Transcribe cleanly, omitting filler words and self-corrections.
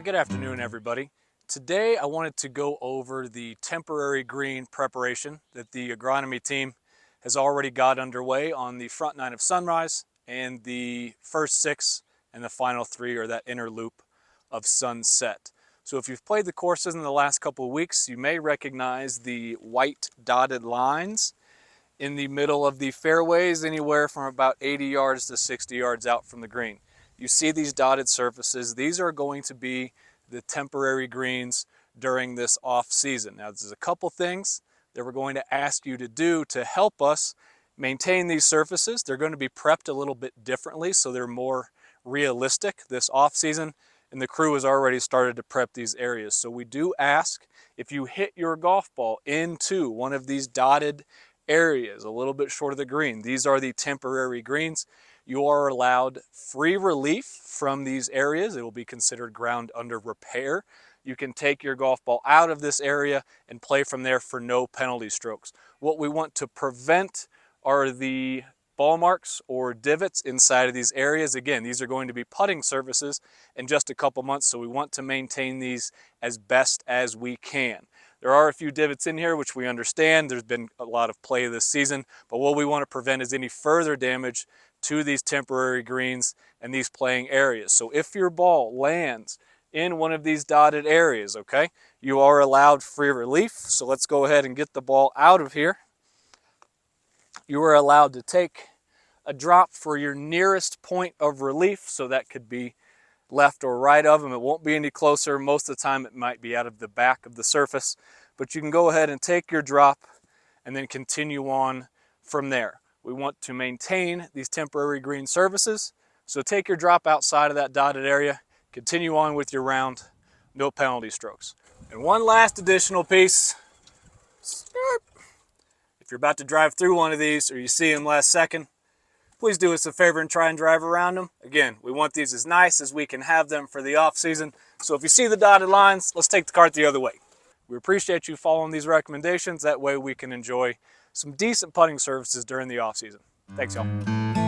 Good afternoon, everybody. Today I wanted to go over the temporary green preparation that the agronomy team has already got underway on the front nine of Sunrise and the first six and the final three, or that inner loop of Sunset. So if you've played the courses in the last couple of weeks, you may recognize the white dotted lines in the middle of the fairways, anywhere from about 80 yards to 60 yards out from the green. You see these dotted surfaces. These are going to be the temporary greens during this off season. Now, there's a couple things that we're going to ask you to do to help us maintain these surfaces. They're going to be prepped a little bit differently, so they're more realistic this off season, and the crew has already started to prep these areas. So we do ask, if you hit your golf ball into one of these dotted areas a little bit short of the green, these are the temporary greens. You are allowed free relief from these areas. It will be considered ground under repair. You can take your golf ball out of this area and play from there for no penalty strokes. What we want to prevent are the ball marks or divots inside of these areas. Again, these are going to be putting surfaces in just a couple months, so we want to maintain these as best as we can. There are a few divots in here, which we understand. There's been a lot of play this season, but what we want to prevent is any further damage to these temporary greens and these playing areas. So if your ball lands in one of these dotted areas, okay, you are allowed free relief. So let's go ahead and get the ball out of here. You are allowed to take a drop for your nearest point of relief, so that could be left or right of them. It won't be any closer. Most of the time it might be out of the back of the surface, but you can go ahead and take your drop and then continue on from there. We want to maintain these temporary green surfaces, so take your drop outside of that dotted area, continue on with your round, no penalty strokes. And one last additional piece. If you're about to drive through one of these or you see them last second, please do us a favor and try and drive around them. Again, we want these as nice as we can have them for the off season. So if you see the dotted lines, let's take the cart the other way. We appreciate you following these recommendations. That way we can enjoy some decent putting surfaces during the off season. Thanks, y'all.